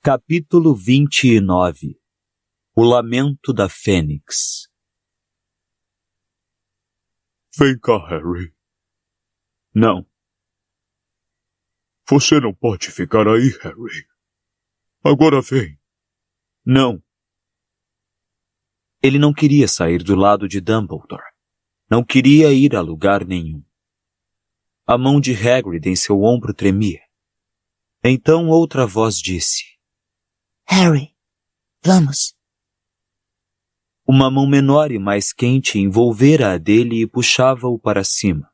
Capítulo 29. O Lamento da Fênix. Vem cá, Harry. Não. Você não pode ficar aí, Harry. Agora vem. Não. Ele não queria sair do lado de Dumbledore. Não queria ir a lugar nenhum. A mão de Hagrid em seu ombro tremia. Então outra voz disse: Harry, vamos. Uma mão menor e mais quente envolvera a dele e puxava-o para cima.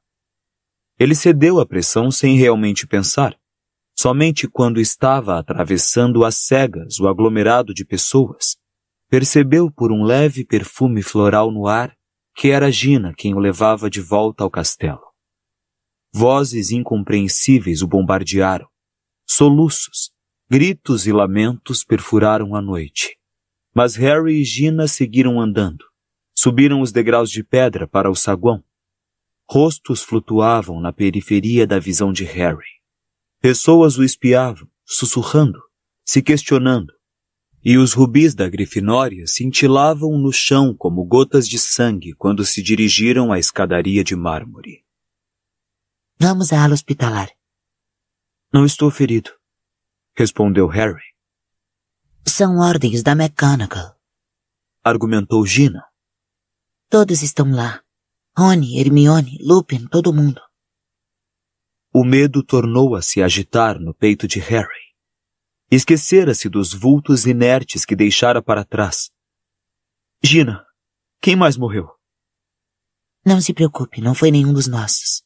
Ele cedeu à pressão sem realmente pensar. Somente quando estava atravessando às cegas o aglomerado de pessoas, percebeu por um leve perfume floral no ar que era Gina quem o levava de volta ao castelo. Vozes incompreensíveis o bombardearam. Soluços, gritos e lamentos perfuraram a noite. Mas Harry e Gina seguiram andando. Subiram os degraus de pedra para o saguão. Rostos flutuavam na periferia da visão de Harry. Pessoas o espiavam, sussurrando, se questionando. E os rubis da Grifinória cintilavam no chão como gotas de sangue quando se dirigiram à escadaria de mármore. Vamos à ala hospitalar. Não estou ferido, respondeu Harry. São ordens da McGonagall, argumentou Gina. Todos estão lá. Rony, Hermione, Lupin, todo mundo. O medo tornou a se agitar no peito de Harry. Esquecera-se dos vultos inertes que deixara para trás. Gina, quem mais morreu? Não se preocupe, não foi nenhum dos nossos.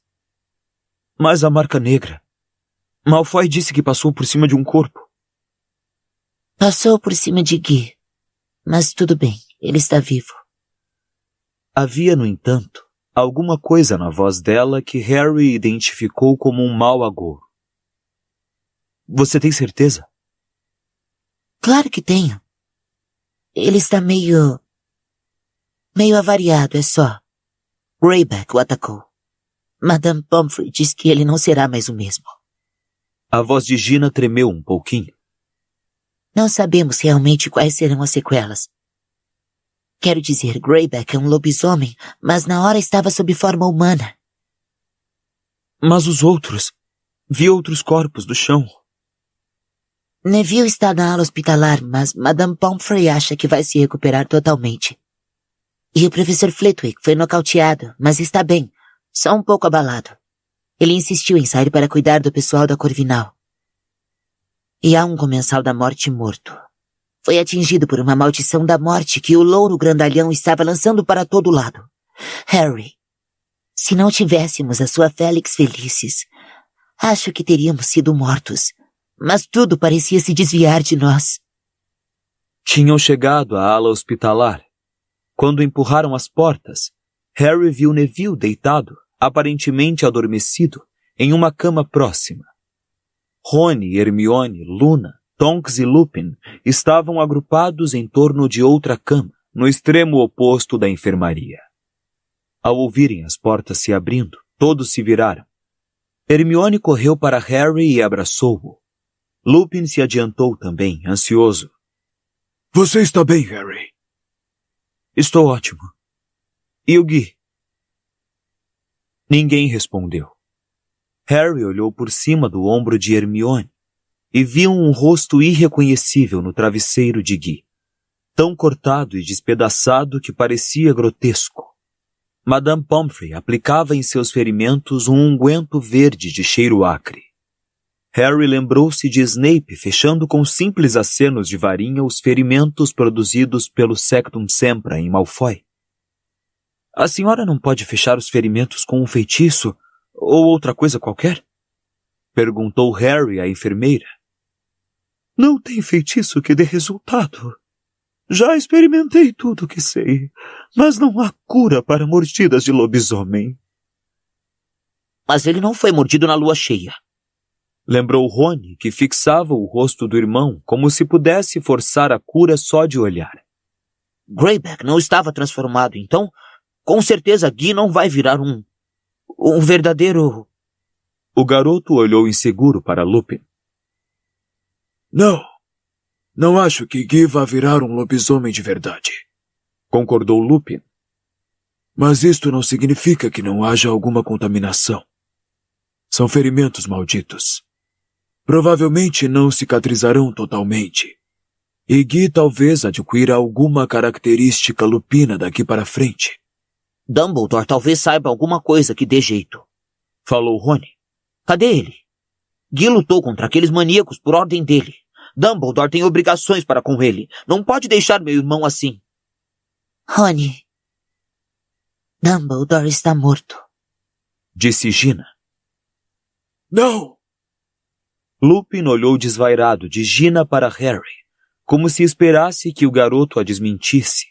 Mas a marca negra. Malfoy disse que passou por cima de um corpo. Passou por cima de Guy. Mas tudo bem, ele está vivo. Havia, no entanto, alguma coisa na voz dela que Harry identificou como um mau agouro. Você tem certeza? Claro que tenho. Ele está meio avariado, é só. Greyback o atacou. Madame Pomfrey diz que ele não será mais o mesmo. A voz de Gina tremeu um pouquinho. Não sabemos realmente quais serão as sequelas. Quero dizer, Greyback é um lobisomem, mas na hora estava sob forma humana. Mas os outros? Vi outros corpos do chão. Neville está na ala hospitalar, mas Madame Pomfrey acha que vai se recuperar totalmente. E o professor Flitwick foi nocauteado, mas está bem, só um pouco abalado. Ele insistiu em sair para cuidar do pessoal da Corvinal. E há um comensal da morte morto. Foi atingido por uma maldição da morte que o louro grandalhão estava lançando para todo lado. Harry, se não tivéssemos a sua Félix Felicis, acho que teríamos sido mortos. Mas tudo parecia se desviar de nós. Tinham chegado à ala hospitalar. Quando empurraram as portas, Harry viu Neville deitado, aparentemente adormecido, em uma cama próxima. Rony, Hermione, Luna, Tonks e Lupin estavam agrupados em torno de outra cama, no extremo oposto da enfermaria. Ao ouvirem as portas se abrindo, todos se viraram. Hermione correu para Harry e abraçou-o. Lupin se adiantou também, ansioso. Você está bem, Harry? Estou ótimo. E o Guy? Ninguém respondeu. Harry olhou por cima do ombro de Hermione e viu um rosto irreconhecível no travesseiro de Guy, tão cortado e despedaçado que parecia grotesco. Madame Pomfrey aplicava em seus ferimentos um unguento verde de cheiro acre. Harry lembrou-se de Snape fechando com simples acenos de varinha os ferimentos produzidos pelo Sectum Sempra em Malfoy. A senhora não pode fechar os ferimentos com um feitiço ou outra coisa qualquer? Perguntou Harry à enfermeira. Não tem feitiço que dê resultado. Já experimentei tudo o que sei, mas não há cura para mordidas de lobisomem. Mas ele não foi mordido na lua cheia. Lembrou Rony, que fixava o rosto do irmão como se pudesse forçar a cura só de olhar. Greyback não estava transformado, então, com certeza Guy não vai virar um verdadeiro... O garoto olhou inseguro para Lupin. Não, Não acho que Guy vá virar um lobisomem de verdade, concordou Lupin. Mas isto não significa que não haja alguma contaminação. São ferimentos malditos. Provavelmente não cicatrizarão totalmente. E Guy talvez adquira alguma característica lupina daqui para frente. Dumbledore talvez saiba alguma coisa que dê jeito, falou Rony. Cadê ele? Guy lutou contra aqueles maníacos por ordem dele. Dumbledore tem obrigações para com ele. Não pode deixar meu irmão assim. Rony, Dumbledore está morto, disse Gina. Não! Lupin olhou desvairado de Gina para Harry, como se esperasse que o garoto a desmentisse.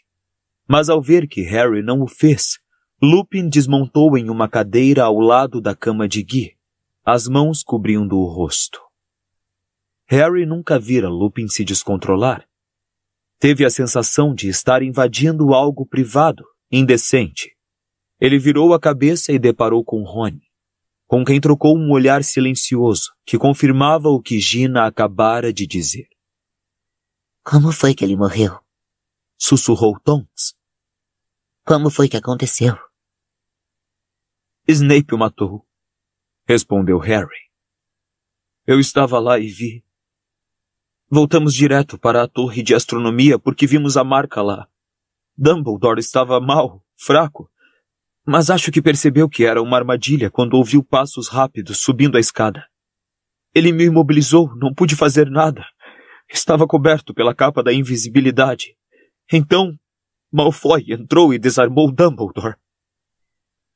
Mas ao ver que Harry não o fez, Lupin desmontou em uma cadeira ao lado da cama de Guy, as mãos cobrindo o rosto. Harry nunca vira Lupin se descontrolar. Teve a sensação de estar invadindo algo privado, indecente. Ele virou a cabeça e deparou com Rony, com quem trocou um olhar silencioso que confirmava o que Gina acabara de dizer. Como foi que ele morreu? Sussurrou Tonks. Como foi que aconteceu? Snape o matou, respondeu Harry. Eu estava lá e vi. Voltamos direto para a torre de astronomia porque vimos a marca lá. Dumbledore estava mal, fraco, mas acho que percebeu que era uma armadilha quando ouviu passos rápidos subindo a escada. Ele me imobilizou, não pude fazer nada. Estava coberto pela capa da invisibilidade. Então, Malfoy entrou e desarmou Dumbledore.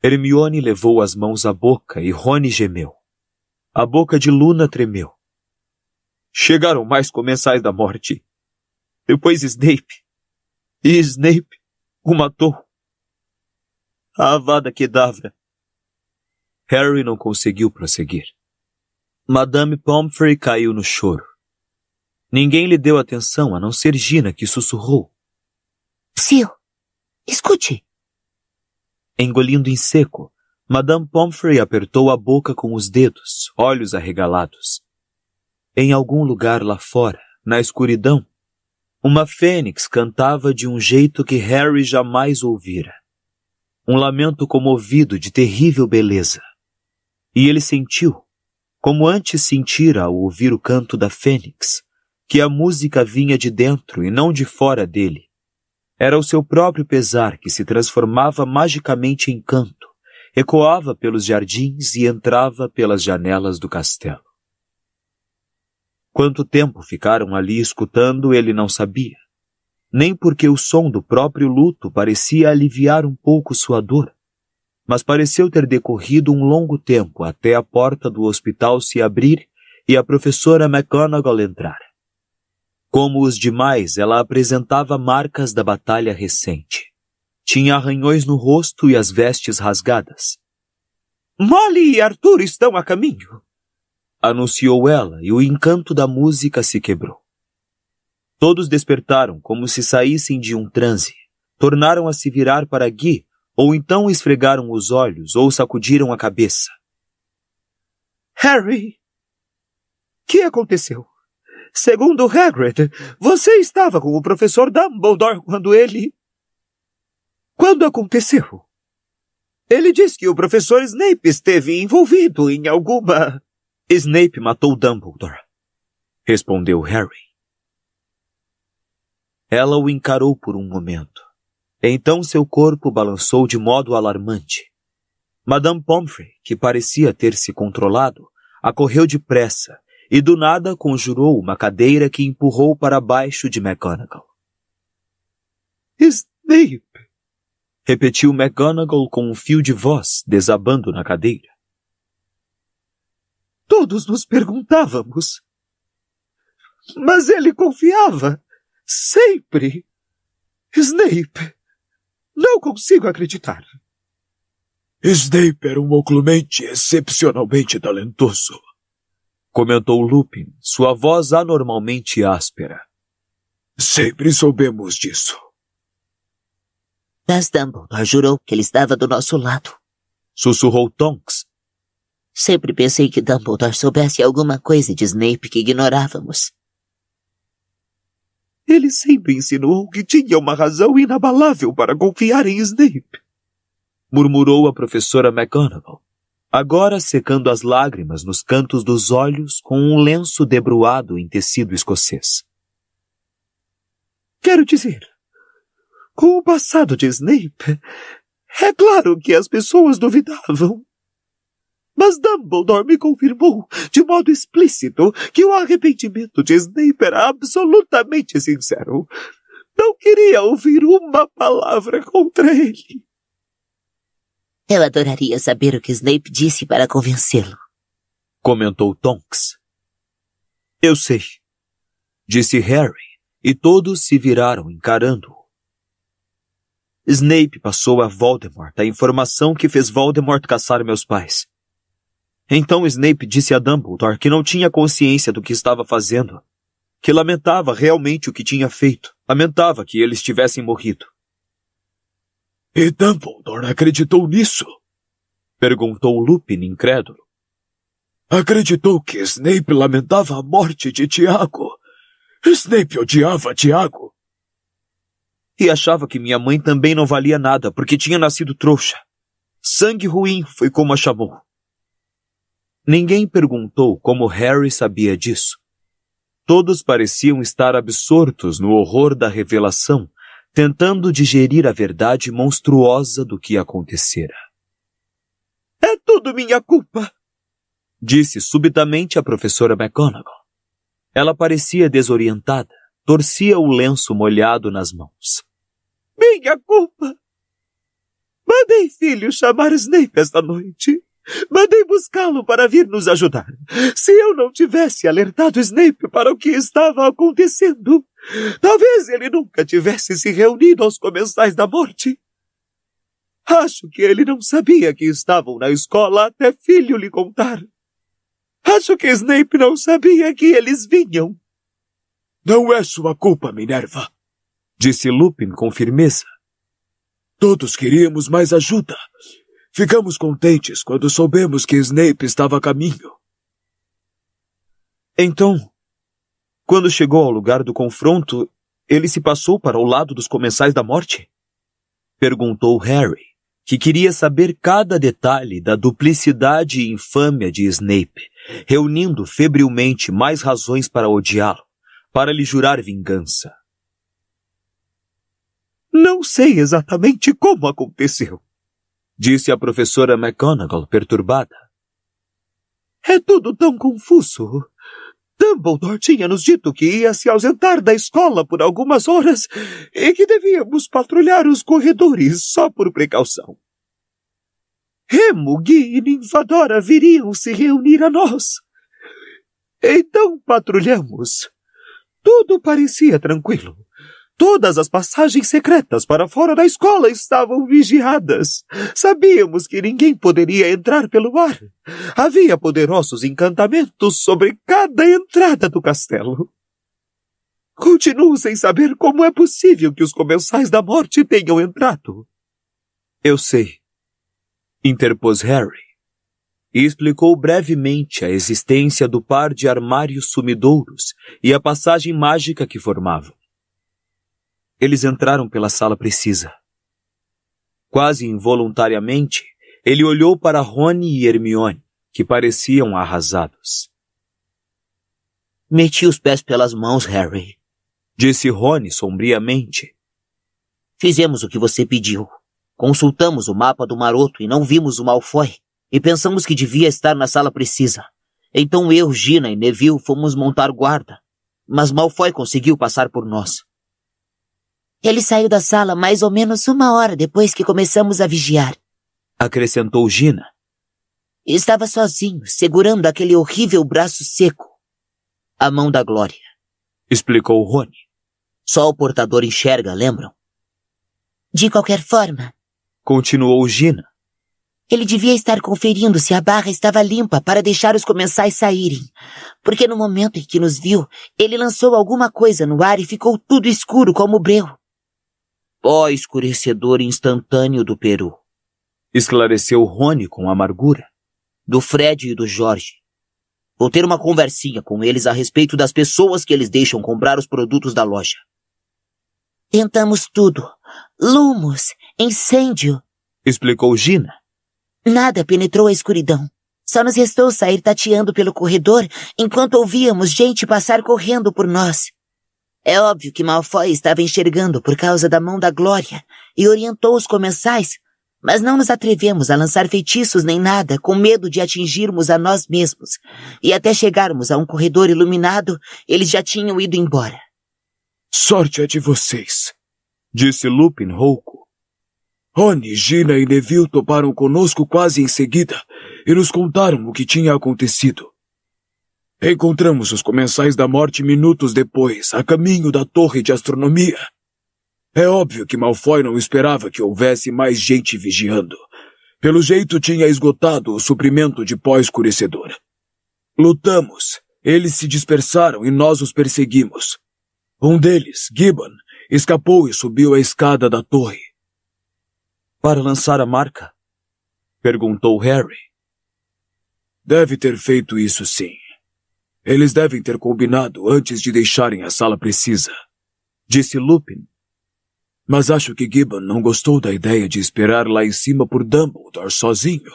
Hermione levou as mãos à boca e Rony gemeu. A boca de Luna tremeu. Chegaram mais comensais da morte. Depois Snape. E Snape o matou. A Avada Kedavra. Harry não conseguiu prosseguir. Madame Pomfrey caiu no choro. Ninguém lhe deu atenção a não ser Gina, que sussurrou. Psiu, escute. Engolindo em seco, Madame Pomfrey apertou a boca com os dedos, olhos arregalados. Em algum lugar lá fora, na escuridão, uma fênix cantava de um jeito que Harry jamais ouvira. Um lamento comovido de terrível beleza. E ele sentiu, como antes sentira ao ouvir o canto da fênix, que a música vinha de dentro e não de fora dele. Era o seu próprio pesar que se transformava magicamente em canto, ecoava pelos jardins e entrava pelas janelas do castelo. Quanto tempo ficaram ali escutando, ele não sabia. Nem porque o som do próprio luto parecia aliviar um pouco sua dor, mas pareceu ter decorrido um longo tempo até a porta do hospital se abrir e a professora McGonagall entrar. Como os demais, ela apresentava marcas da batalha recente. Tinha arranhões no rosto e as vestes rasgadas. Molly e Arthur estão a caminho, anunciou ela, e o encanto da música se quebrou. Todos despertaram como se saíssem de um transe, tornaram a se virar para Guy, ou então esfregaram os olhos ou sacudiram a cabeça. Harry, que aconteceu? Segundo Hagrid, você estava com o professor Dumbledore quando ele... Quando aconteceu? Ele disse que o professor Snape esteve envolvido em alguma... Snape matou Dumbledore, respondeu Harry. Ela o encarou por um momento. Então seu corpo balançou de modo alarmante. Madame Pomfrey, que parecia ter se controlado, acorreu depressa e do nada conjurou uma cadeira que empurrou para baixo de McGonagall. Snape! Repetiu McGonagall com um fio de voz desabando na cadeira. Todos nos perguntávamos. Mas ele confiava. Sempre. Snape. Não consigo acreditar. Snape era um oclumente excepcionalmente talentoso, comentou Lupin, sua voz anormalmente áspera. Sempre soubemos disso. Mas Dumbledore jurou que ele estava do nosso lado, sussurrou Tonks. Sempre pensei que Dumbledore soubesse alguma coisa de Snape que ignorávamos. ele sempre insinuou que tinha uma razão inabalável para confiar em Snape. Murmurou a professora McGonagall, agora secando as lágrimas nos cantos dos olhos com um lenço debruado em tecido escocês. Quero dizer, com o passado de Snape, é claro que as pessoas duvidavam. Mas Dumbledore me confirmou, de modo explícito, que o arrependimento de Snape era absolutamente sincero. Não queria ouvir uma palavra contra ele. Eu adoraria saber o que Snape disse para convencê-lo, comentou Tonks. Eu sei, disse Harry, e todos se viraram encarando-o. Snape passou a Voldemort a informação que fez Voldemort caçar meus pais. Então Snape disse a Dumbledore que não tinha consciência do que estava fazendo, que lamentava realmente o que tinha feito, lamentava que eles tivessem morrido. E Dumbledore acreditou nisso? Perguntou Lupin incrédulo. Acreditou que Snape lamentava a morte de Tiago. Snape odiava Tiago. E achava que minha mãe também não valia nada, porque tinha nascido trouxa. Sangue ruim foi como a chamou. Ninguém perguntou como Harry sabia disso. Todos pareciam estar absortos no horror da revelação, tentando digerir a verdade monstruosa do que acontecera. É tudo minha culpa, disse subitamente a professora McGonagall. Ela parecia desorientada, torcia o lenço molhado nas mãos. Minha culpa. Mandei filho chamar Snape esta noite. Mandei buscá-lo para vir nos ajudar. Se eu não tivesse alertado Snape para o que estava acontecendo, talvez ele nunca tivesse se reunido aos comensais da morte. Acho que ele não sabia que estavam na escola até filho lhe contar. Acho que Snape não sabia que eles vinham. Não é sua culpa, Minerva, disse Lupin com firmeza. Todos queríamos mais ajuda. Ficamos contentes quando soubemos que Snape estava a caminho. Então, quando chegou ao lugar do confronto, ele se passou para o lado dos comensais da morte? Perguntou Harry, que queria saber cada detalhe da duplicidade e infâmia de Snape, reunindo febrilmente mais razões para odiá-lo, para lhe jurar vingança. Não sei exatamente como aconteceu, disse a professora McGonagall, perturbada. É tudo tão confuso. Dumbledore tinha nos dito que ia se ausentar da escola por algumas horas e que devíamos patrulhar os corredores só por precaução. Remo, Gui e Ninfadora viriam se reunir a nós. Então patrulhamos. Tudo parecia tranquilo. Todas as passagens secretas para fora da escola estavam vigiadas. Sabíamos que ninguém poderia entrar pelo ar. Havia poderosos encantamentos sobre cada entrada do castelo. Continuo sem saber como é possível que os comensais da morte tenham entrado. Eu sei, interpôs Harry, e explicou brevemente a existência do par de armários sumidouros e a passagem mágica que formavam. Eles entraram pela sala precisa. Quase involuntariamente, ele olhou para Rony e Hermione, que pareciam arrasados. Meti os pés pelas mãos, Harry, disse Rony sombriamente. Fizemos o que você pediu. Consultamos o mapa do maroto e não vimos o Malfoy, e pensamos que devia estar na sala precisa. Então eu, Gina e Neville fomos montar guarda, mas Malfoy conseguiu passar por nós. Ele saiu da sala mais ou menos 1 hora depois que começamos a vigiar, acrescentou Gina. Estava sozinho, segurando aquele horrível braço seco. A mão da Glória, explicou Rony. Só o portador enxerga, lembram? De qualquer forma, continuou Gina, ele devia estar conferindo se a barra estava limpa para deixar os comensais saírem, porque no momento em que nos viu, ele lançou alguma coisa no ar e ficou tudo escuro como breu. Pó escurecedor instantâneo do Peru, esclareceu Rony com amargura. Do Fred e do Jorge. Vou ter uma conversinha com eles a respeito das pessoas que eles deixam comprar os produtos da loja. Tentamos tudo. Lumos, incêndio. Explicou Gina. Nada penetrou a escuridão. Só nos restou sair tateando pelo corredor enquanto ouvíamos gente passar correndo por nós. É óbvio que Malfoy estava enxergando por causa da mão da Glória e orientou os comensais, mas não nos atrevemos a lançar feitiços nem nada com medo de atingirmos a nós mesmos. E até chegarmos a um corredor iluminado, eles já tinham ido embora. Sorte é de vocês, disse Lupin rouco. Rony, Gina e Neville toparam conosco quase em seguida e nos contaram o que tinha acontecido. Encontramos os comensais da morte minutos depois, a caminho da torre de astronomia. É óbvio que Malfoy não esperava que houvesse mais gente vigiando. Pelo jeito tinha esgotado o suprimento de pó escurecedor. Lutamos, eles se dispersaram e nós os perseguimos. Um deles, Gibbon, escapou e subiu a escada da torre. Para lançar a marca? Perguntou Harry. Deve ter feito isso sim. Eles devem ter combinado antes de deixarem a sala precisa, disse Lupin. Mas acho que Gibbon não gostou da ideia de esperar lá em cima por Dumbledore sozinho,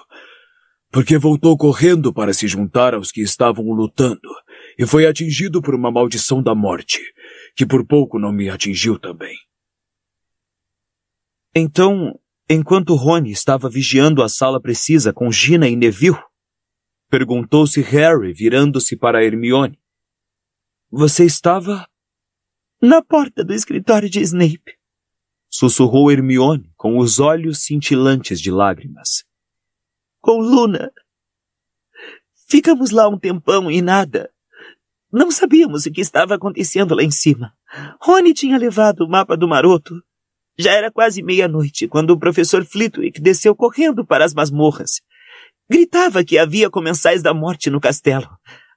porque voltou correndo para se juntar aos que estavam lutando e foi atingido por uma maldição da morte, que por pouco não me atingiu também. Então, enquanto Rony estava vigiando a sala precisa com Gina e Neville, perguntou-se Harry, virando-se para Hermione. Você estava... na porta do escritório de Snape, sussurrou Hermione, com os olhos cintilantes de lágrimas. Com Luna. Ficamos lá um tempão e nada. Não sabíamos o que estava acontecendo lá em cima. Rony tinha levado o mapa do maroto. Já era quase meia-noite quando o professor Flitwick desceu correndo para as masmorras. Gritava que havia comensais da morte no castelo.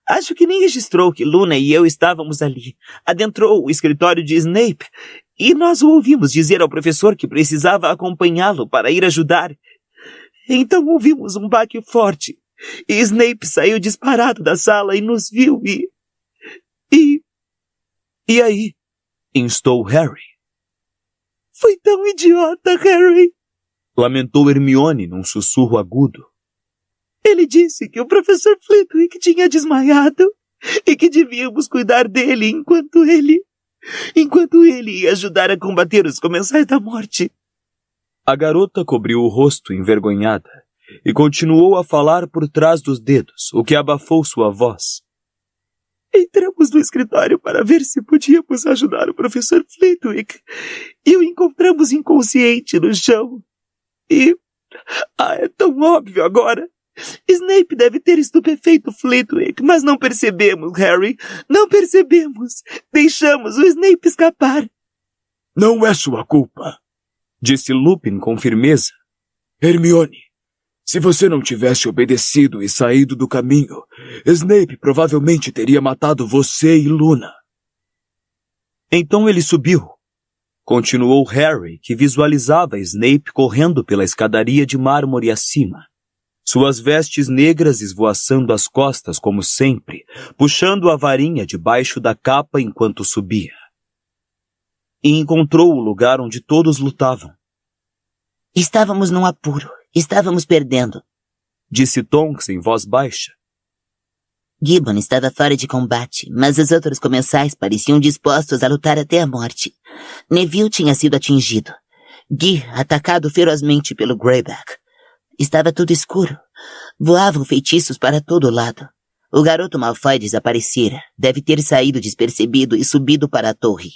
Acho que nem registrou que Luna e eu estávamos ali. Adentrou o escritório de Snape e nós o ouvimos dizer ao professor que precisava acompanhá-lo para ir ajudar. Então ouvimos um baque forte. E Snape saiu disparado da sala e nos viu E aí? Instou Harry. Foi tão idiota, Harry! Lamentou Hermione num sussurro agudo. Ele disse que o professor Flitwick tinha desmaiado e que devíamos cuidar dele enquanto ele ia ajudar a combater os comensais da morte. A garota cobriu o rosto envergonhada e continuou a falar por trás dos dedos, o que abafou sua voz. Entramos no escritório para ver se podíamos ajudar o professor Flitwick e o encontramos inconsciente no chão. É tão óbvio agora. Snape deve ter estupefeito Flitwick, mas não percebemos, Harry. Não percebemos. Deixamos o Snape escapar. Não é sua culpa, disse Lupin com firmeza. Hermione, se você não tivesse obedecido e saído do caminho, Snape provavelmente teria matado você e Luna. Então ele subiu. Continuou Harry, que visualizava Snape correndo pela escadaria de mármore acima. Suas vestes negras esvoaçando as costas como sempre, puxando a varinha debaixo da capa enquanto subia. E encontrou o lugar onde todos lutavam. Estávamos num apuro. Estávamos perdendo, disse Tonks em voz baixa. Gibbon estava fora de combate, mas os outros comensais pareciam dispostos a lutar até a morte. Neville tinha sido atingido. Guy, atacado ferozmente pelo Greyback. Estava tudo escuro. Voavam feitiços para todo lado. O garoto Malfoy desaparecera. Deve ter saído despercebido e subido para a torre.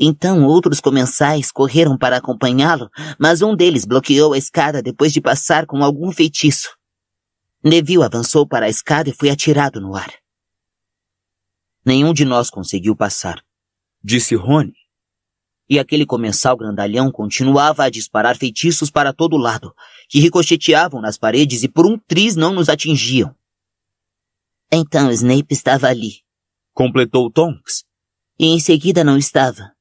Então outros comensais correram para acompanhá-lo, mas um deles bloqueou a escada depois de passar com algum feitiço. Neville avançou para a escada e foi atirado no ar. Nenhum de nós conseguiu passar, disse Rony. E aquele comensal grandalhão continuava a disparar feitiços para todo lado, que ricocheteavam nas paredes e por um triz não nos atingiam. Então Snape estava ali, completou Tonks. E em seguida não estava.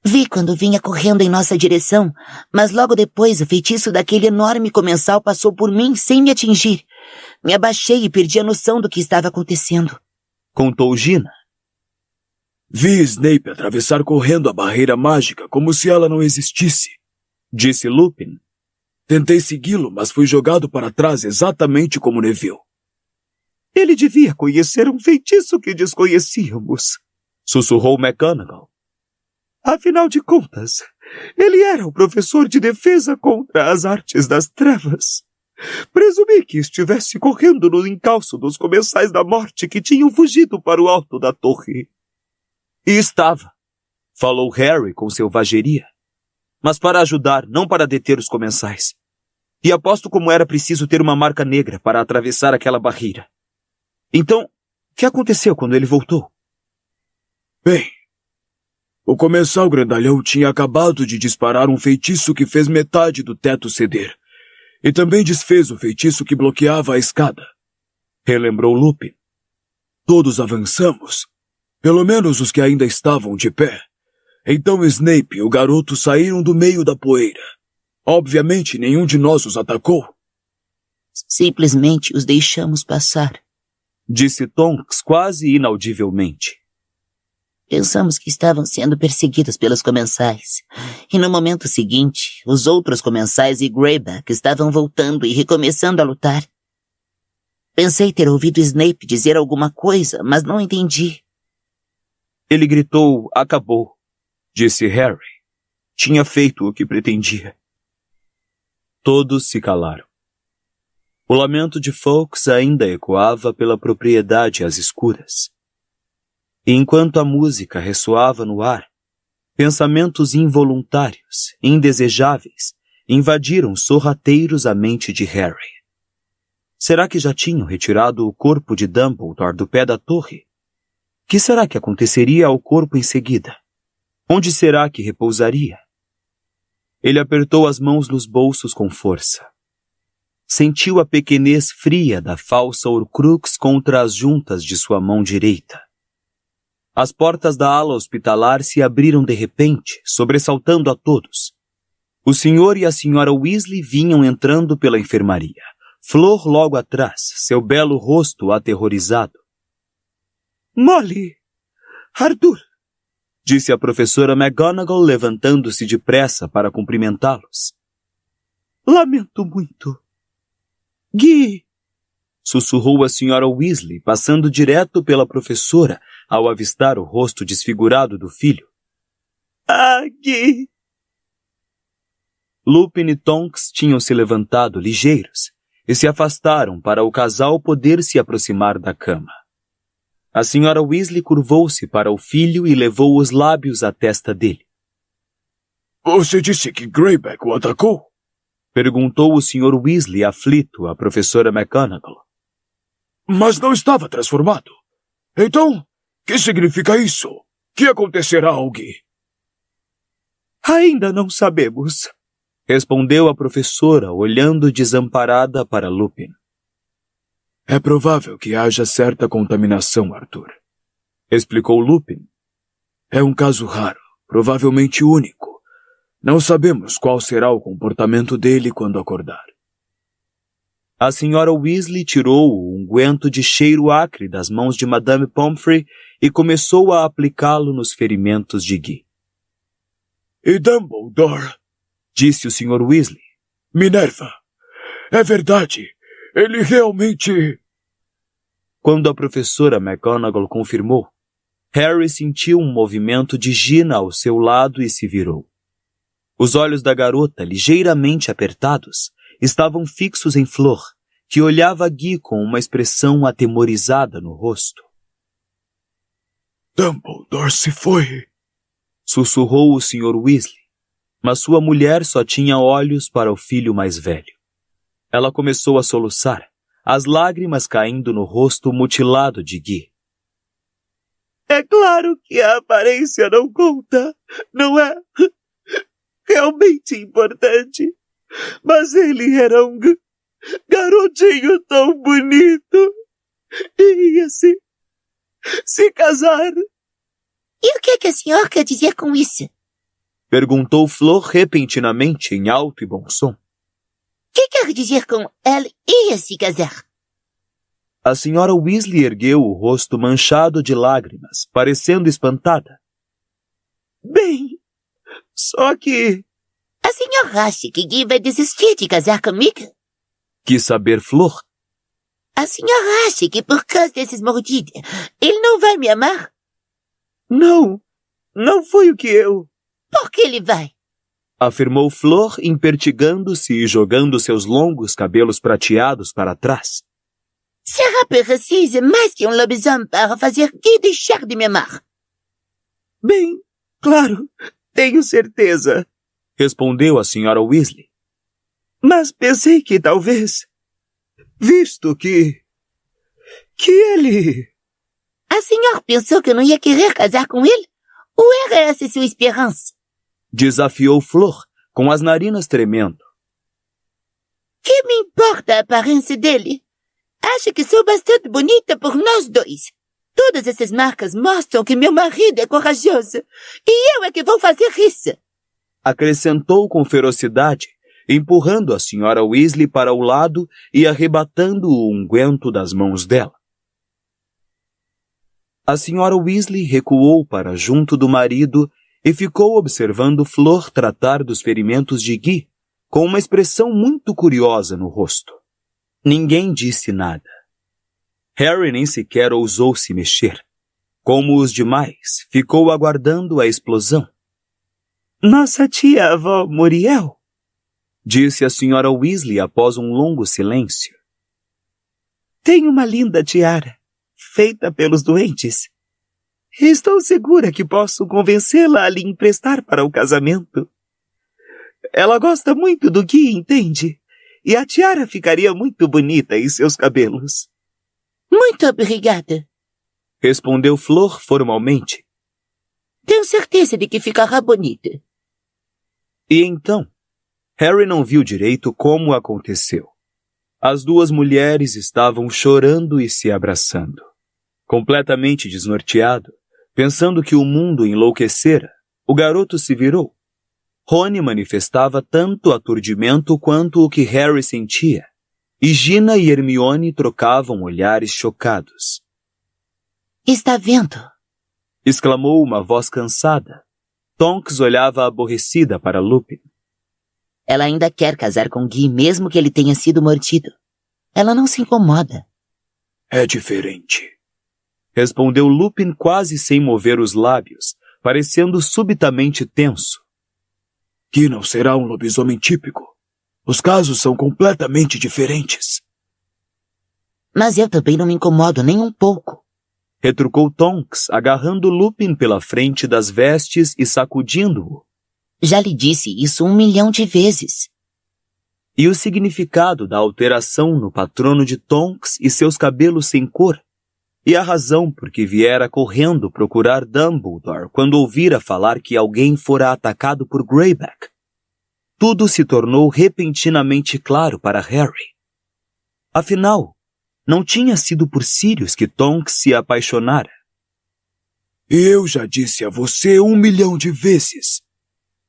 Vi quando vinha correndo em nossa direção, mas logo depois o feitiço daquele enorme comensal passou por mim sem me atingir. Me abaixei e perdi a noção do que estava acontecendo. Contou Gina. Vi Snape atravessar correndo a barreira mágica como se ela não existisse, disse Lupin. Tentei segui-lo, mas fui jogado para trás exatamente como Neville. Ele devia conhecer um feitiço que desconhecíamos, sussurrou McGonagall. Afinal de contas, ele era o professor de defesa contra as artes das trevas. Presumi que estivesse correndo no encalço dos comensais da morte que tinham fugido para o alto da torre. E estava, falou Harry com selvageria. Mas para ajudar, não para deter os comensais. E aposto como era preciso ter uma marca negra para atravessar aquela barreira. Então, o que aconteceu quando ele voltou? Bem, o comensal grandalhão tinha acabado de disparar um feitiço que fez metade do teto ceder. E também desfez o feitiço que bloqueava a escada. Relembrou Lupin. Todos avançamos, pelo menos os que ainda estavam de pé. Então Snape e o garoto saíram do meio da poeira. Obviamente, nenhum de nós os atacou. Simplesmente os deixamos passar, disse Tonks quase inaudivelmente. Pensamos que estavam sendo perseguidos pelos comensais. E no momento seguinte, os outros comensais e Greyback estavam voltando e recomeçando a lutar. Pensei ter ouvido Snape dizer alguma coisa, mas não entendi. Ele gritou, acabou, disse Harry. Tinha feito o que pretendia. Todos se calaram. O lamento de Fawkes ainda ecoava pela propriedade às escuras. E enquanto a música ressoava no ar, pensamentos involuntários, indesejáveis, invadiram sorrateiros a mente de Harry. Será que já tinham retirado o corpo de Dumbledore do pé da torre? Que será que aconteceria ao corpo em seguida? Onde será que repousaria? Ele apertou as mãos nos bolsos com força. Sentiu a pequenez fria da falsa Horcrux contra as juntas de sua mão direita. As portas da ala hospitalar se abriram de repente, sobressaltando a todos. O senhor e a senhora Weasley vinham entrando pela enfermaria. Flor logo atrás, seu belo rosto aterrorizado. Molly! Arthur! Disse a professora McGonagall levantando-se depressa para cumprimentá-los. Lamento muito. Gui! Sussurrou a senhora Weasley, passando direto pela professora ao avistar o rosto desfigurado do filho. Ah, Gui! Lupin e Tonks tinham se levantado ligeiros e se afastaram para o casal poder se aproximar da cama. A senhora Weasley curvou-se para o filho e levou os lábios à testa dele. Você disse que Greyback o atacou? Perguntou o Sr. Weasley aflito à professora McGonagall. Mas não estava transformado. Então, que significa isso? Que acontecerá ao Gui? Ainda não sabemos, respondeu a professora, olhando desamparada para Lupin. É provável que haja certa contaminação, Arthur, explicou Lupin. É um caso raro, provavelmente único. Não sabemos qual será o comportamento dele quando acordar. A senhora Weasley tirou o unguento de cheiro acre das mãos de Madame Pomfrey e começou a aplicá-lo nos ferimentos de Guy. E Dumbledore? Disse o Sr. Weasley. Minerva, é verdade. Ele realmente... Quando a professora McGonagall confirmou, Harry sentiu um movimento de Gina ao seu lado e se virou. Os olhos da garota, ligeiramente apertados, estavam fixos em Flor, que olhava Guy com uma expressão atemorizada no rosto. Dumbledore se foi, sussurrou o Sr. Weasley, mas sua mulher só tinha olhos para o filho mais velho. Ela começou a soluçar, as lágrimas caindo no rosto mutilado de Guy. É claro que a aparência não conta, não é? Realmente importante. Mas ele era um garotinho tão bonito. E ia se casar. E o que a senhora quer dizer com isso? Perguntou Flor repentinamente em alto e bom som. O que quer dizer com ele ia se casar? A senhora Weasley ergueu o rosto manchado de lágrimas, parecendo espantada. Bem, só que... A senhora acha que Guy vai desistir de casar comigo? Quis saber Flor. A senhora acha que por causa desses mordidas, ele não vai me amar? Não foi o que eu... Por que ele vai? Afirmou Flor, impertigando-se e jogando seus longos cabelos prateados para trás. Será preciso mais que um lobisomem para fazer Guy deixar de me amar? Bem, claro, tenho certeza, respondeu a senhora Weasley. Mas pensei que talvez, visto que ele... A senhora pensou que eu não ia querer casar com ele? Ou era essa sua esperança? Desafiou Flor, com as narinas tremendo. Que me importa a aparência dele? Acho que sou bastante bonita por nós dois. Todas essas marcas mostram que meu marido é corajoso. E eu é que vou fazer isso. Acrescentou com ferocidade, empurrando a senhora Weasley para o lado e arrebatando o unguento das mãos dela. A senhora Weasley recuou para junto do marido e ficou observando Flor tratar dos ferimentos de Guy, com uma expressão muito curiosa no rosto. Ninguém disse nada. Harry nem sequer ousou se mexer. Como os demais, ficou aguardando a explosão. Nossa tia-avó Muriel, disse a senhora Weasley após um longo silêncio. Tem uma linda tiara, feita pelos doentes. Estou segura que posso convencê-la a lhe emprestar para o casamento. Ela gosta muito do Guy, entende? E a tiara ficaria muito bonita em seus cabelos. Muito obrigada, respondeu Flor formalmente. Tenho certeza de que ficará bonita. E então, Harry não viu direito como aconteceu. As duas mulheres estavam chorando e se abraçando. Completamente desnorteado, pensando que o mundo enlouquecera, o garoto se virou. Rony manifestava tanto aturdimento quanto o que Harry sentia, e Gina e Hermione trocavam olhares chocados. Está vendo? Exclamou uma voz cansada. Tonks olhava aborrecida para Lupin. Ela ainda quer casar com Guy mesmo que ele tenha sido mordido. Ela não se incomoda. É diferente, respondeu Lupin quase sem mover os lábios, parecendo subitamente tenso. Guy não será um lobisomem típico. Os casos são completamente diferentes. Mas eu também não me incomodo nem um pouco, retrucou Tonks, agarrando Lupin pela frente das vestes e sacudindo-o. Já lhe disse isso 1 milhão de vezes. E o significado da alteração no patrono de Tonks e seus cabelos sem cor, e a razão por que viera correndo procurar Dumbledore quando ouvira falar que alguém fora atacado por Greyback. Tudo se tornou repentinamente claro para Harry. Afinal, não tinha sido por Sirius que Tonks se apaixonara. Eu já disse a você 1 milhão de vezes,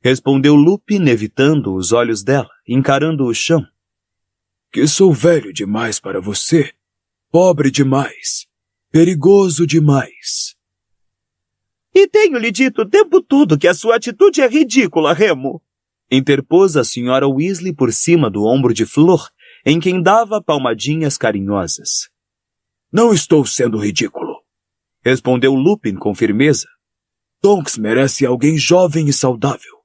respondeu Lupin, evitando os olhos dela, encarando o chão. Que sou velho demais para você, pobre demais, perigoso demais. E tenho lhe dito o tempo todo que a sua atitude é ridícula, Remo. Interpôs a senhora Weasley por cima do ombro de Flor, em quem dava palmadinhas carinhosas. Não estou sendo ridículo, respondeu Lupin com firmeza. Tonks merece alguém jovem e saudável.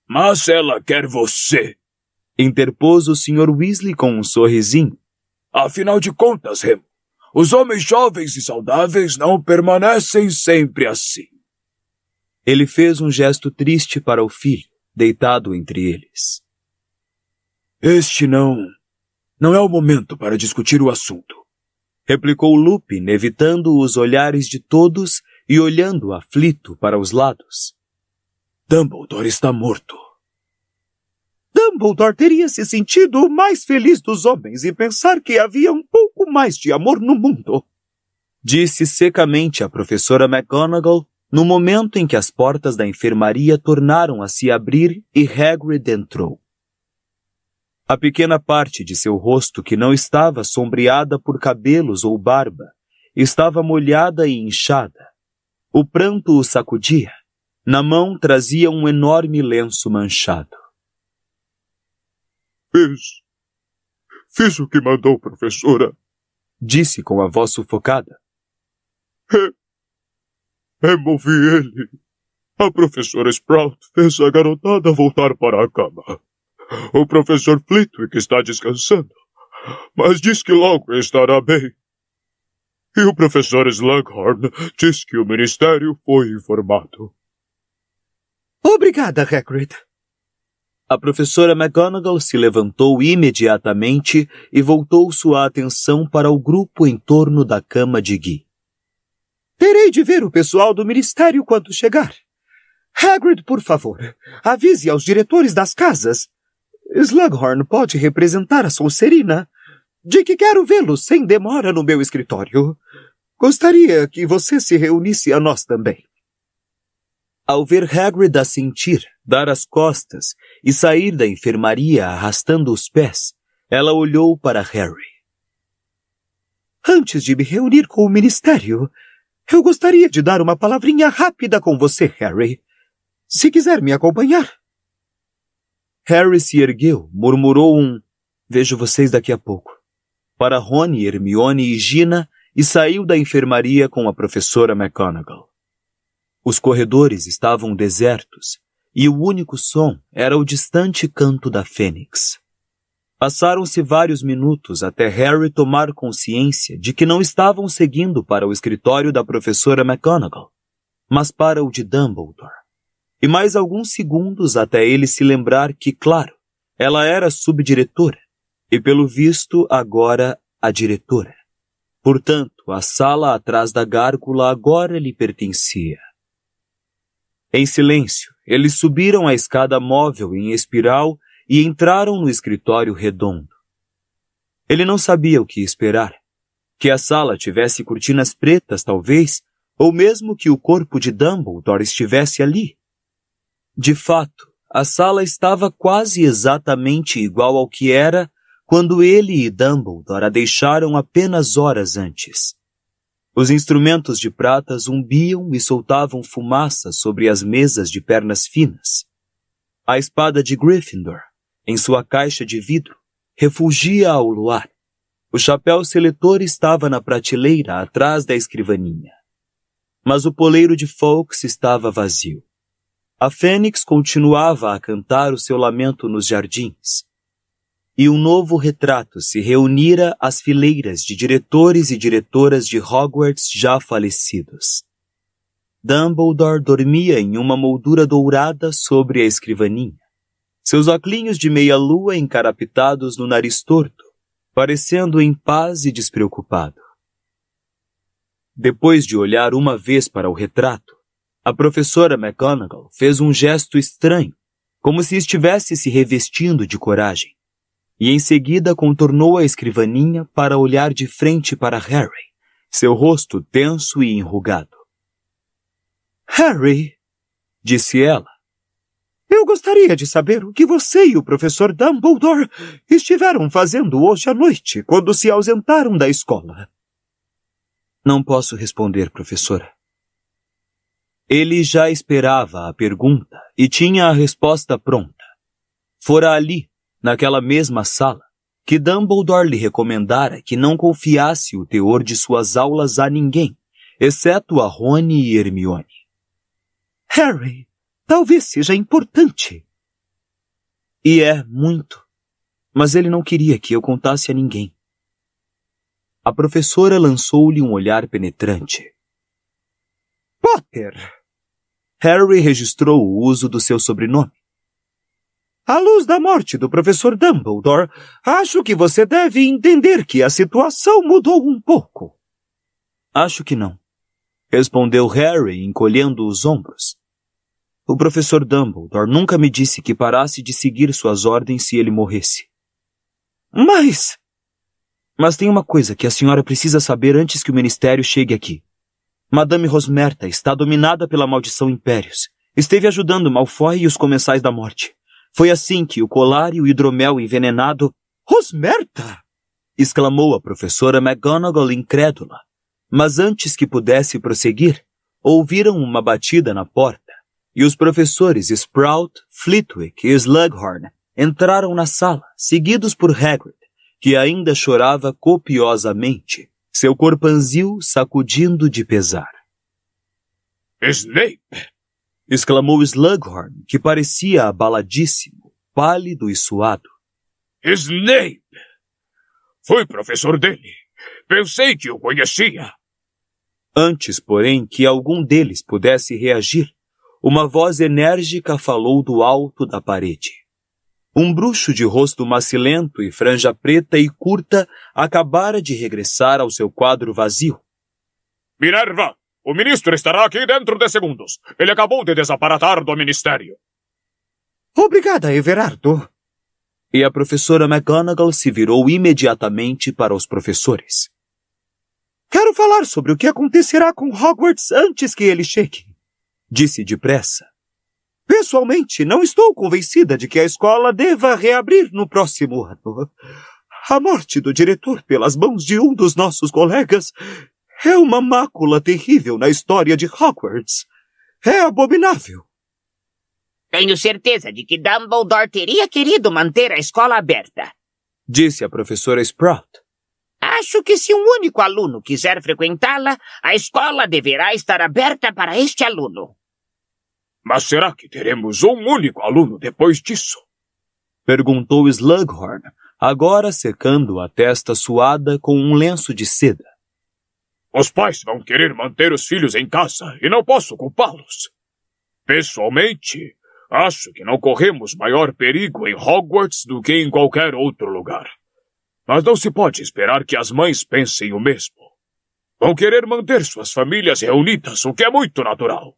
Mas ela quer você, interpôs o Sr. Weasley com um sorrisinho. Afinal de contas, Remo, os homens jovens e saudáveis não permanecem sempre assim. Ele fez um gesto triste para o filho, deitado entre eles. Este não é o momento para discutir o assunto, replicou Lupin, evitando os olhares de todos e olhando aflito para os lados. Dumbledore está morto. Dumbledore teria se sentido o mais feliz dos homens em pensar que havia um pouco mais de amor no mundo, disse secamente a professora McGonagall no momento em que as portas da enfermaria tornaram a se abrir e Hagrid entrou. A pequena parte de seu rosto que não estava sombreada por cabelos ou barba estava molhada e inchada. O pranto o sacudia. Na mão trazia um enorme lenço manchado. Fiz o que mandou, professora, disse com a voz sufocada. Removi ele. A professora Sprout fez a garotada voltar para a cama. O professor Flitwick está descansando, mas diz que logo estará bem. E o professor Slughorn diz que o ministério foi informado. Obrigada, Hagrid. A professora McGonagall se levantou imediatamente e voltou sua atenção para o grupo em torno da cama de Guy. Terei de ver o pessoal do ministério quando chegar. Hagrid, por favor, avise aos diretores das casas. Slughorn pode representar a Sonserina, de que quero vê-lo sem demora no meu escritório. Gostaria que você se reunisse a nós também. Ao ver Hagrid assentir, dar as costas e sair da enfermaria arrastando os pés, ela olhou para Harry. Antes de me reunir com o ministério, eu gostaria de dar uma palavrinha rápida com você, Harry. Se quiser me acompanhar. Harry se ergueu, murmurou "Vejo vocês daqui a pouco" para Rony, Hermione e Gina e saiu da enfermaria com a professora McGonagall. Os corredores estavam desertos e o único som era o distante canto da fênix. Passaram-se vários minutos até Harry tomar consciência de que não estavam seguindo para o escritório da professora McGonagall, mas para o de Dumbledore. E mais alguns segundos até ele se lembrar que, claro, ela era subdiretora e, pelo visto, agora a diretora. Portanto, a sala atrás da gárgula agora lhe pertencia. Em silêncio, eles subiram a escada móvel em espiral e entraram no escritório redondo. Ele não sabia o que esperar. Que a sala tivesse cortinas pretas, talvez, ou mesmo que o corpo de Dumbledore estivesse ali. De fato, a sala estava quase exatamente igual ao que era quando ele e Dumbledore a deixaram apenas horas antes. Os instrumentos de prata zumbiam e soltavam fumaça sobre as mesas de pernas finas. A espada de Gryffindor, em sua caixa de vidro, refulgia ao luar. O chapéu seletor estava na prateleira atrás da escrivaninha. Mas o poleiro de Fawkes estava vazio. A fênix continuava a cantar o seu lamento nos jardins. E um novo retrato se reunira às fileiras de diretores e diretoras de Hogwarts já falecidos. Dumbledore dormia em uma moldura dourada sobre a escrivaninha, seus óculos de meia-lua encarapitados no nariz torto, parecendo em paz e despreocupado. Depois de olhar uma vez para o retrato, a professora McGonagall fez um gesto estranho, como se estivesse se revestindo de coragem, e em seguida contornou a escrivaninha para olhar de frente para Harry, seu rosto tenso e enrugado. Harry, disse ela, eu gostaria de saber o que você e o professor Dumbledore estiveram fazendo hoje à noite, quando se ausentaram da escola. Não posso responder, professora. Ele já esperava a pergunta e tinha a resposta pronta. Fora ali, naquela mesma sala, que Dumbledore lhe recomendara que não confiasse o teor de suas aulas a ninguém, exceto a Rony e Hermione. Harry, talvez seja importante. E é, muito. Mas ele não queria que eu contasse a ninguém. A professora lançou-lhe um olhar penetrante. Potter! Harry registrou o uso do seu sobrenome. À luz da morte do professor Dumbledore, acho que você deve entender que a situação mudou um pouco. Acho que não, respondeu Harry, encolhendo os ombros. O professor Dumbledore nunca me disse que parasse de seguir suas ordens se ele morresse. Mas tem uma coisa que a senhora precisa saber antes que o ministério chegue aqui. Madame Rosmerta está dominada pela maldição Impérios. Esteve ajudando Malfoy e os Comensais da Morte. Foi assim que o colar e o hidromel envenenado... Rosmerta! Exclamou a professora McGonagall incrédula. Mas antes que pudesse prosseguir, ouviram uma batida na porta, e os professores Sprout, Flitwick e Slughorn entraram na sala, seguidos por Hagrid, que ainda chorava copiosamente, seu corpanzil sacudindo de pesar. Snape! Exclamou Slughorn, que parecia abaladíssimo, pálido e suado. Snape! Fui professor dele. Pensei que o conhecia. Antes, porém, que algum deles pudesse reagir, uma voz enérgica falou do alto da parede. Um bruxo de rosto macilento e franja preta e curta acabara de regressar ao seu quadro vazio. Minerva! O ministro estará aqui dentro de segundos. Ele acabou de desaparatar do ministério. Obrigada, Everardo. E a professora McGonagall se virou imediatamente para os professores. Quero falar sobre o que acontecerá com Hogwarts antes que ele chegue, disse depressa. Pessoalmente, não estou convencida de que a escola deva reabrir no próximo ano. A morte do diretor pelas mãos de um dos nossos colegas é uma mácula terrível na história de Hogwarts. É abominável. Tenho certeza de que Dumbledore teria querido manter a escola aberta, disse a professora Sprout. Acho que se um único aluno quiser frequentá-la, a escola deverá estar aberta para este aluno. Mas será que teremos um único aluno depois disso? Perguntou Slughorn, agora secando a testa suada com um lenço de seda. Os pais vão querer manter os filhos em casa e não posso culpá-los. Pessoalmente, acho que não corremos maior perigo em Hogwarts do que em qualquer outro lugar. Mas não se pode esperar que as mães pensem o mesmo. Vão querer manter suas famílias reunidas, o que é muito natural.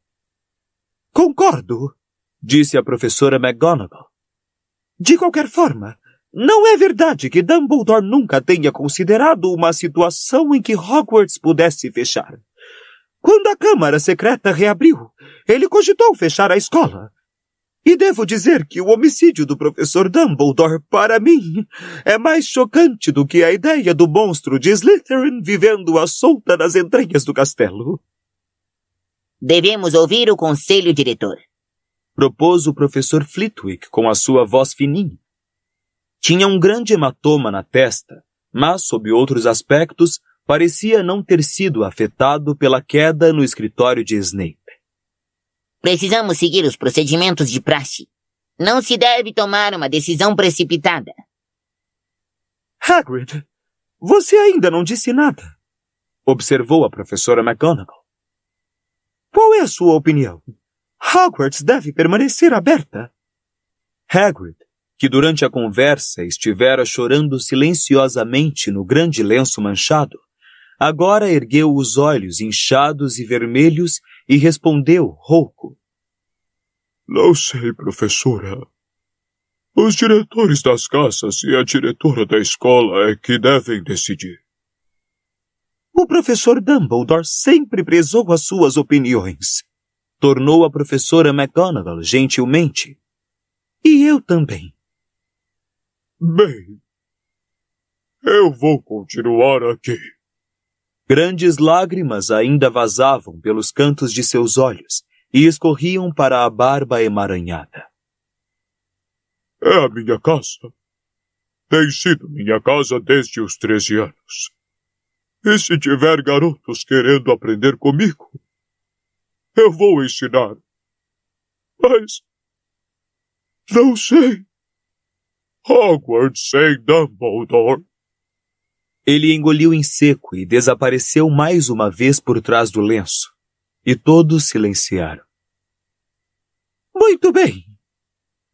Concordo, disse a professora McGonagall. De qualquer forma, não é verdade que Dumbledore nunca tenha considerado uma situação em que Hogwarts pudesse fechar. Quando a Câmara Secreta reabriu, ele cogitou fechar a escola. E devo dizer que o homicídio do professor Dumbledore, para mim, é mais chocante do que a ideia do monstro de Slytherin vivendo à solta nas entranhas do castelo. Devemos ouvir o conselho diretor, propôs o professor Flitwick com a sua voz fininha. Tinha um grande hematoma na testa, mas, sob outros aspectos, parecia não ter sido afetado pela queda no escritório de Snape. Precisamos seguir os procedimentos de praxe. Não se deve tomar uma decisão precipitada. Hagrid, você ainda não disse nada, observou a professora McGonagall. Qual é a sua opinião? Hogwarts deve permanecer aberta? Hagrid, que durante a conversa estivera chorando silenciosamente no grande lenço manchado, agora ergueu os olhos inchados e vermelhos e respondeu rouco. Não sei, professora. Os diretores das casas e a diretora da escola é que devem decidir. O professor Dumbledore sempre prezou as suas opiniões, tornou a professora McGonagall gentilmente. E eu também. Bem, eu vou continuar aqui. Grandes lágrimas ainda vazavam pelos cantos de seus olhos e escorriam para a barba emaranhada. É a minha casa. Tem sido minha casa desde os 13 anos. E se tiver garotos querendo aprender comigo, eu vou ensinar. Mas não sei. Hogwarts sem Dumbledore. Ele engoliu em seco e desapareceu mais uma vez por trás do lenço. E todos silenciaram. Muito bem,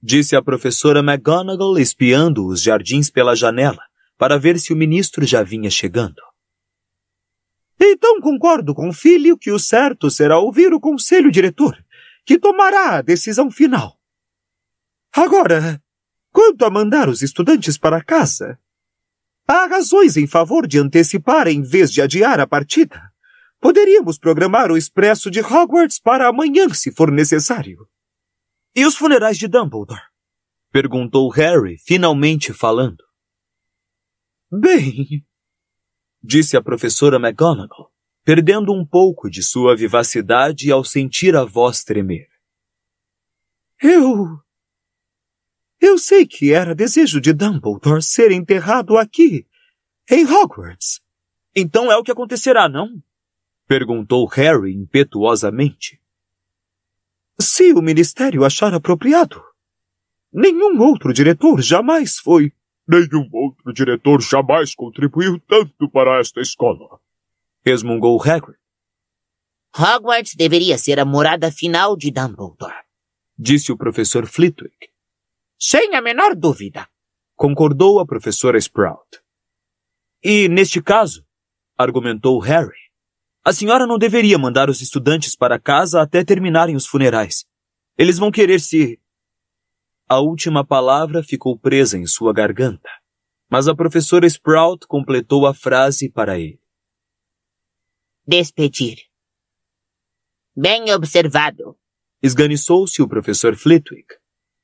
disse a professora McGonagall espiando os jardins pela janela para ver se o ministro já vinha chegando. Então concordo com o filho que o certo será ouvir o conselho diretor, que tomará a decisão final. Agora, quanto a mandar os estudantes para casa, há razões em favor de antecipar em vez de adiar a partida. Poderíamos programar o expresso de Hogwarts para amanhã, se for necessário. E os funerais de Dumbledore? Perguntou Harry, finalmente falando. Bem, disse a professora McGonagall, perdendo um pouco de sua vivacidade ao sentir a voz tremer. Eu sei que era desejo de Dumbledore ser enterrado aqui, em Hogwarts. Então é o que acontecerá, não? Perguntou Harry impetuosamente. Se o Ministério achar apropriado. Nenhum outro diretor jamais foi. Nenhum outro diretor jamais contribuiu tanto para esta escola, resmungou Hagrid. Hogwarts deveria ser a morada final de Dumbledore, disse o professor Flitwick. Sem a menor dúvida, concordou a professora Sprout. E, neste caso, argumentou Harry, a senhora não deveria mandar os estudantes para casa até terminarem os funerais. Eles vão querer se... A última palavra ficou presa em sua garganta, mas a professora Sprout completou a frase para ele. Despedir. Bem observado. Esganiçou-se o professor Flitwick.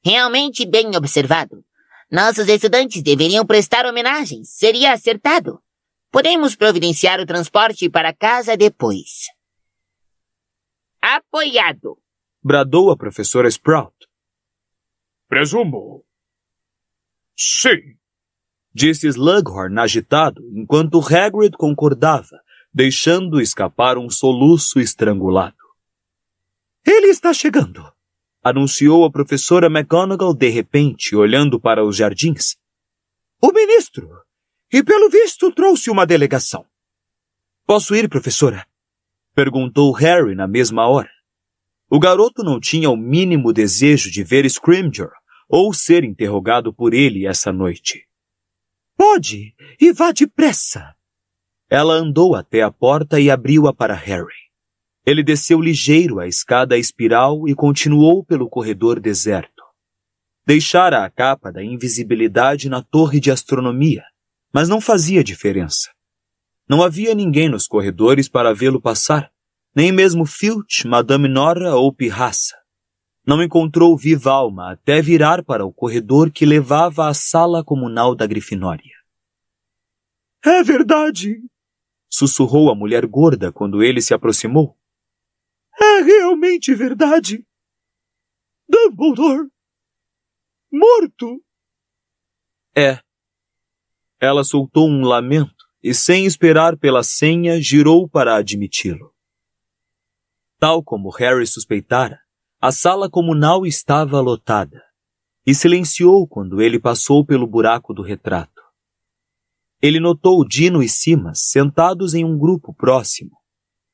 Realmente bem observado. Nossos estudantes deveriam prestar homenagens. Seria acertado. Podemos providenciar o transporte para casa depois. Apoiado. Bradou a professora Sprout. Presumo. Sim, disse Slughorn agitado, enquanto Hagrid concordava, deixando escapar um soluço estrangulado. Ele está chegando, anunciou a professora McGonagall de repente, olhando para os jardins. O ministro, e pelo visto trouxe uma delegação. Posso ir, professora? Perguntou Harry na mesma hora. O garoto não tinha o mínimo desejo de ver Scrimgeour ou ser interrogado por ele essa noite. Pode, e vá depressa. Ela andou até a porta e abriu-a para Harry. Ele desceu ligeiro a escada espiral e continuou pelo corredor deserto. Deixara a capa da invisibilidade na torre de astronomia, mas não fazia diferença. Não havia ninguém nos corredores para vê-lo passar, nem mesmo Filch, Madame Nora ou Pirraça. Não encontrou viva alma até virar para o corredor que levava à sala comunal da Grifinória. É verdade, sussurrou a mulher gorda quando ele se aproximou. É realmente verdade. Dumbledore. Morto. É. Ela soltou um lamento e, sem esperar pela senha, girou para admiti-lo. Tal como Harry suspeitara, a sala comunal estava lotada e silenciou quando ele passou pelo buraco do retrato. Ele notou Dino e Simas sentados em um grupo próximo.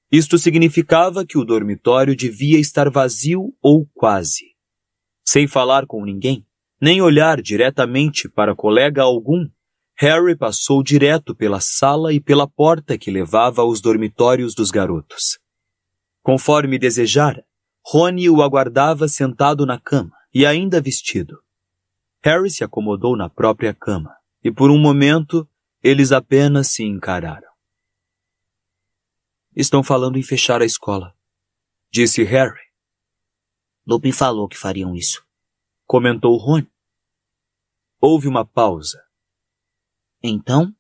Isto significava que o dormitório devia estar vazio ou quase. Sem falar com ninguém, nem olhar diretamente para colega algum, Harry passou direto pela sala e pela porta que levava aos dormitórios dos garotos. Conforme desejara, Rony o aguardava sentado na cama e ainda vestido. Harry se acomodou na própria cama e, por um momento, eles apenas se encararam. Estão falando em fechar a escola, disse Harry. Lupin falou que fariam isso, comentou Rony. Houve uma pausa. Então?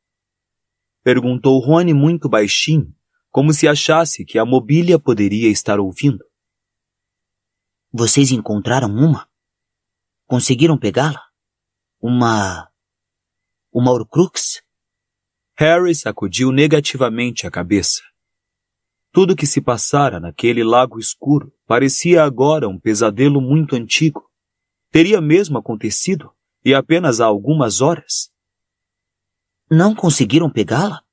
Perguntou Rony muito baixinho, como se achasse que a mobília poderia estar ouvindo. Vocês encontraram uma? Conseguiram pegá-la? Uma Horcrux? Harry sacudiu negativamente a cabeça. Tudo que se passara naquele lago escuro parecia agora um pesadelo muito antigo. Teria mesmo acontecido, e apenas há algumas horas. Não conseguiram pegá-la?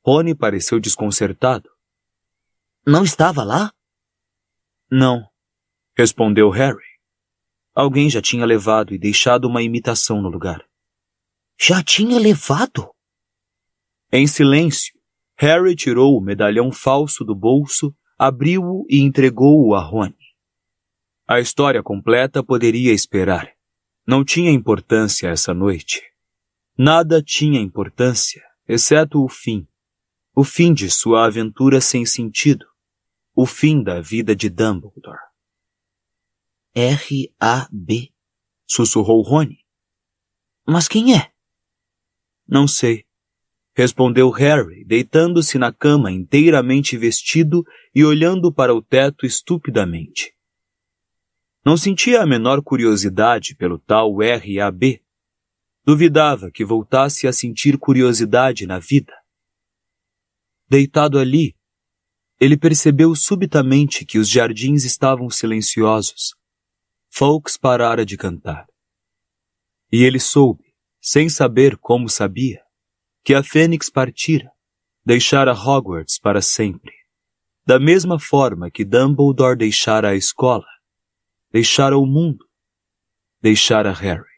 Rony pareceu desconcertado. Não estava lá? Não, respondeu Harry. Alguém já tinha levado e deixado uma imitação no lugar. Já tinha levado? Em silêncio, Harry tirou o medalhão falso do bolso, abriu-o e entregou-o a Rony. A história completa poderia esperar. Não tinha importância essa noite. Nada tinha importância, exceto o fim. O fim de sua aventura sem sentido. O fim da vida de Dumbledore. R.A.B. sussurrou Rony. Mas quem é? Não sei, respondeu Harry, deitando-se na cama inteiramente vestido e olhando para o teto estupidamente. Não sentia a menor curiosidade pelo tal R.A.B. Duvidava que voltasse a sentir curiosidade na vida. Deitado ali, ele percebeu subitamente que os jardins estavam silenciosos. Fawkes parara de cantar. E ele soube, sem saber como sabia, que a Fênix partira, deixara Hogwarts para sempre, da mesma forma que Dumbledore deixara a escola, deixara o mundo, deixara Harry.